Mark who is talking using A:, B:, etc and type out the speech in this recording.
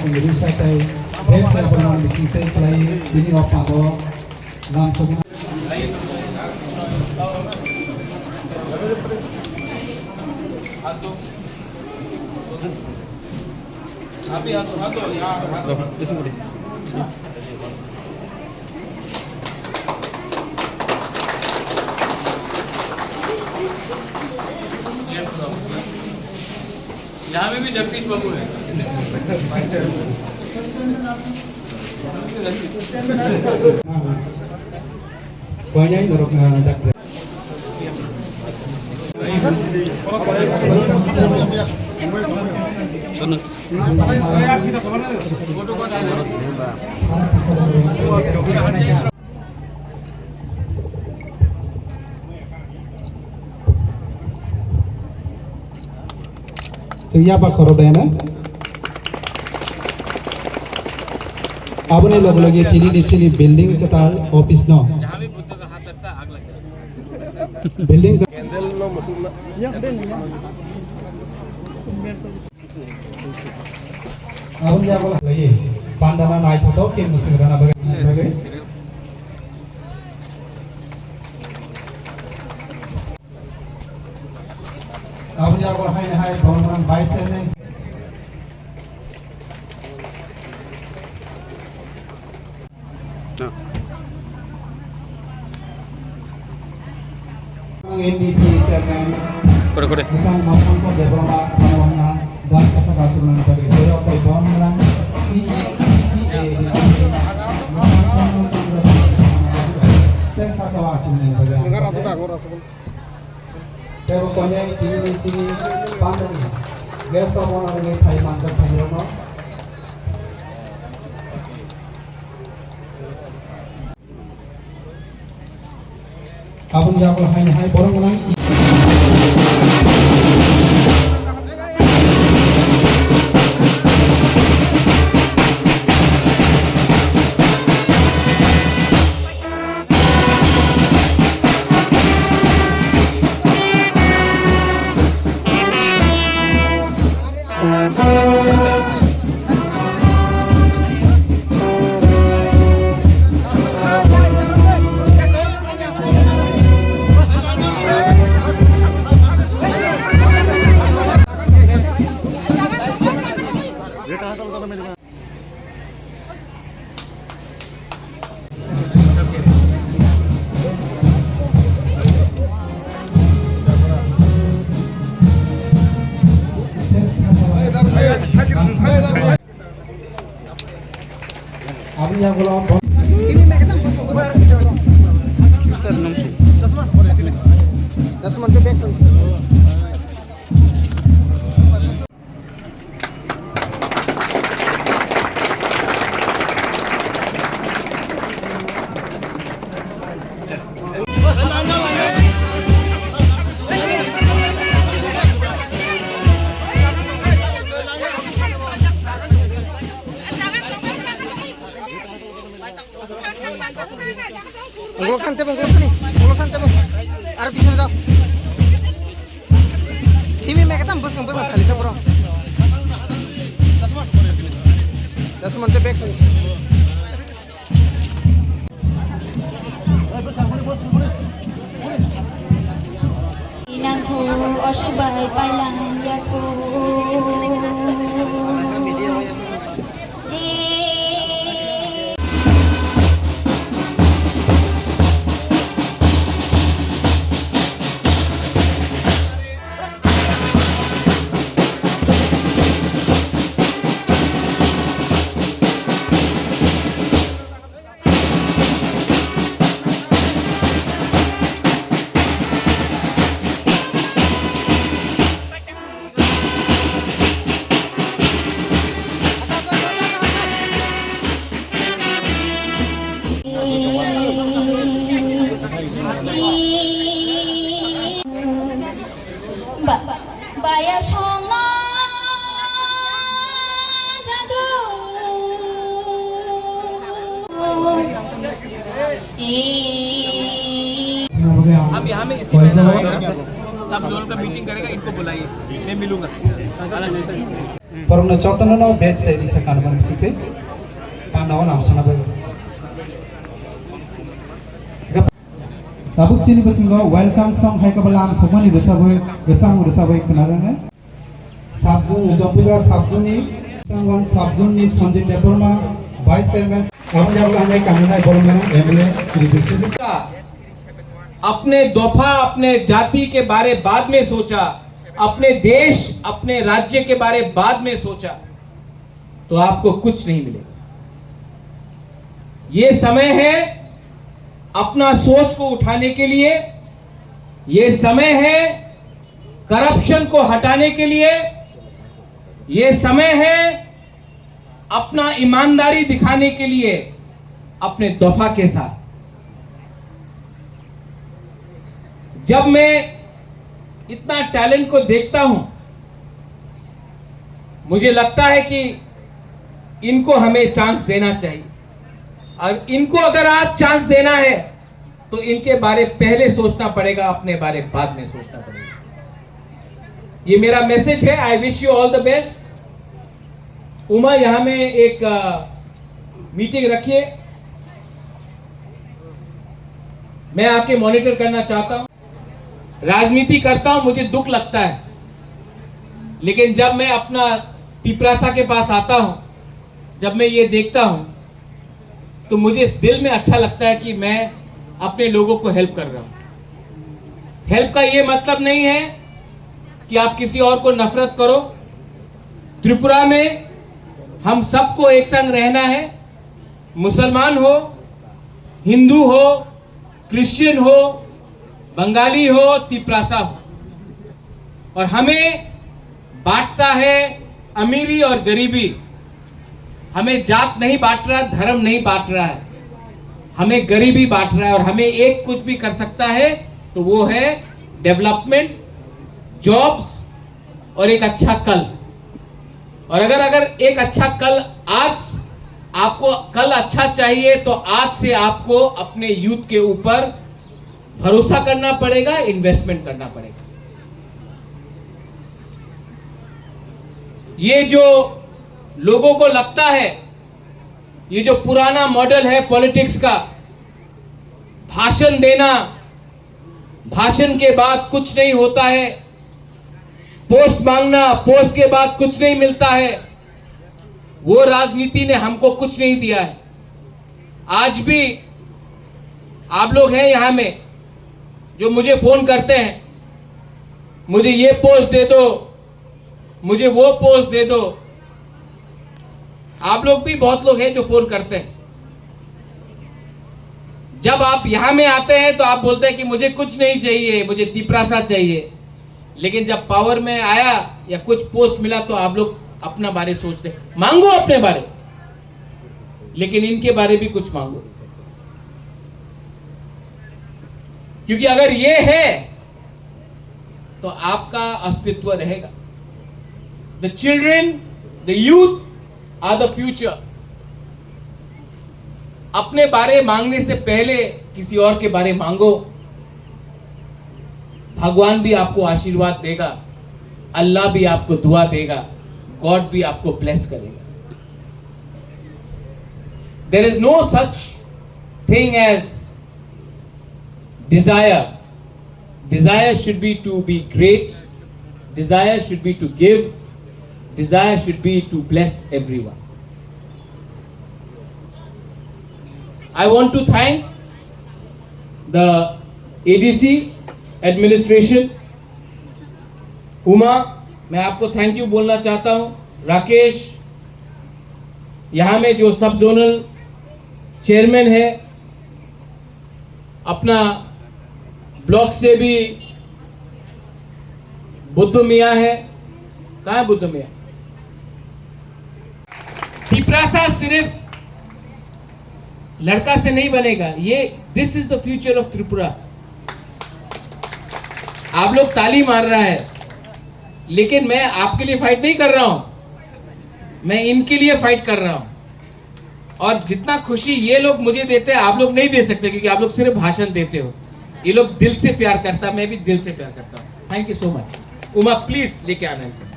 A: sendiri saya bel saya pernah di situ play ini apa do langsung
B: Api atu ya atu यहाँ में भी जगदीश बाबू है
A: banyak norok dak Siapa korbannya? आपने लोग लगे किली नीचे बिल्डिंग के ताल ऑफिस नो
B: जहाँ भी बुद्ध का हाथ लगता है आग लगता है
A: बिल्डिंग
B: कैंडल नो मसूला
A: अब क्या बोला लगे पांडाना नाइट होता है कि मुसिंगराना बगे अब क्या बोला हाय बहुत बाइस से MBC chairman
B: kore
A: Misal maupun ko development selama dan sasa kasuran bagi koyo kay Bamran CPA stay satu asin ni bagi pero konya ini sini pandan biasa orang ini thai mantap thai no Abang jawab hai borong orang Abang yang belum ini mereka Dasman ke back Ngulkan tebang arah pisau jauh. Ini mereka tambah kali sepuluh. Dasman tebak.
C: Inangku osubai pailang yaku. Baya songo jadu
B: हम यहाँ में इसी में सब zone का meeting करेगा इनको बुलाइए मैं मिलूंगा अलग से
A: Porong na chotan no batch tay isa kan ban sikte. Panaw nam sona ba. Tabuk chini basingo welcome song hai kabalam somani besaboy besamu besaboy kunarane. Sabjun Jompuja Sabjuni Sangwan Sabjuni Sanjay Deborma Vice Chairman हम जब हमें कानून है बोलने MLA Shri Vishwajeet
B: अपने दफा अपने जाति के बारे बाद में सोचा, अपने देश अपने राज्य के बारे बाद में सोचा, तो आपको कुछ नहीं मिलेगा। ये समय है अपना सोच को उठाने के लिए, ये समय है करप्शन को हटाने के लिए, ये समय है अपना ईमानदारी दिखाने के लिए अपने दफा के साथ। जब मैं इतना टैलेंट को देखता हूं, मुझे लगता है कि इनको हमें चांस देना चाहिए, और इनको अगर आज चांस देना है तो इनके बारे पहले सोचना पड़ेगा, अपने बारे बाद में सोचना पड़ेगा। ये मेरा मैसेज है। I wish you all the best. Uma यहां में एक मीटिंग रखिए, मैं आके मॉनिटर करना चाहता हूं। राजनीति करता हूं, मुझे दुख लगता है, लेकिन जब मैं अपना तिपरासा के पास आता हूं, जब मैं ये देखता हूं, तो मुझे इस दिल में अच्छा लगता है कि मैं अपने लोगों को हेल्प कर रहा हूं। हेल्प का ये मतलब नहीं है कि आप किसी और को नफरत करो। त्रिपुरा में हम सबको एक संग रहना है, मुसलमान हो, हिंदू हो, क्रिश्चियन हो, बंगाली हो, तिपरासा हो, और हमें बांटता है अमीरी और गरीबी। हमें जात नहीं बांट रहा, धर्म नहीं बांट रहा है, हमें गरीबी बांट रहा है। और हमें एक कुछ भी कर सकता है तो वो है डेवलपमेंट, जॉब्स और एक अच्छा कल। और अगर एक अच्छा कल, आज आपको कल अच्छा चाहिए तो आज से आपको अपने यूथ के ऊपर भरोसा करना पड़ेगा, इन्वेस्टमेंट करना पड़ेगा। ये जो लोगों को लगता है, ये जो पुराना मॉडल है पॉलिटिक्स का, भाषण देना, भाषण के बाद कुछ नहीं होता है, पोस्ट मांगना, पोस्ट के बाद कुछ नहीं मिलता है, वो राजनीति ने हमको कुछ नहीं दिया है। आज भी आप लोग हैं यहां में जो मुझे फोन करते हैं, मुझे ये पोस्ट दे दो, मुझे वो पोस्ट दे दो। आप लोग भी बहुत लोग हैं जो फोन करते हैं। जब आप यहां में आते हैं तो आप बोलते हैं कि मुझे कुछ नहीं चाहिए, मुझे तिपरासा चाहिए। लेकिन जब पावर में आया या कुछ पोस्ट मिला तो आप लोग अपना बारे सोचते, मांगो अपने बारे, लेकिन इनके बारे भी कुछ मांगो, क्योंकि अगर ये है तो आपका अस्तित्व रहेगा। The children, the youth are the future. अपने बारे मांगने से पहले किसी और के बारे मांगो, भगवान भी आपको आशीर्वाद देगा, अल्लाह भी आपको दुआ देगा, गॉड भी आपको ब्लेस करेगा। There is no such thing as desire. Desire should be to be great, desire should be to give, desire should be to bless everyone. I want to thank the ADC administration. Uma, मैं आपको thank you बोलना चाहता हूं। राकेश, यहां में जो सब zonal chairman है, अपना ब्लॉक से भी बुद्ध मियां है। कहाँ है बुद्ध मियां? तिपरासा सिर्फ लड़का से नहीं बनेगा, ये this is the future of Tripura. आप लोग ताली मार रहा है, लेकिन मैं आपके लिए फाइट नहीं कर रहा हूं, मैं इनके लिए फाइट कर रहा हूं। और जितना खुशी ये लोग मुझे देते हैं आप लोग नहीं दे सकते, क्योंकि आप लोग सिर्फ भाषण देते हो। ये लोग दिल से प्यार करता, मैं भी दिल से प्यार करता हूं। Thank you so much. Uma, please लेके आना है।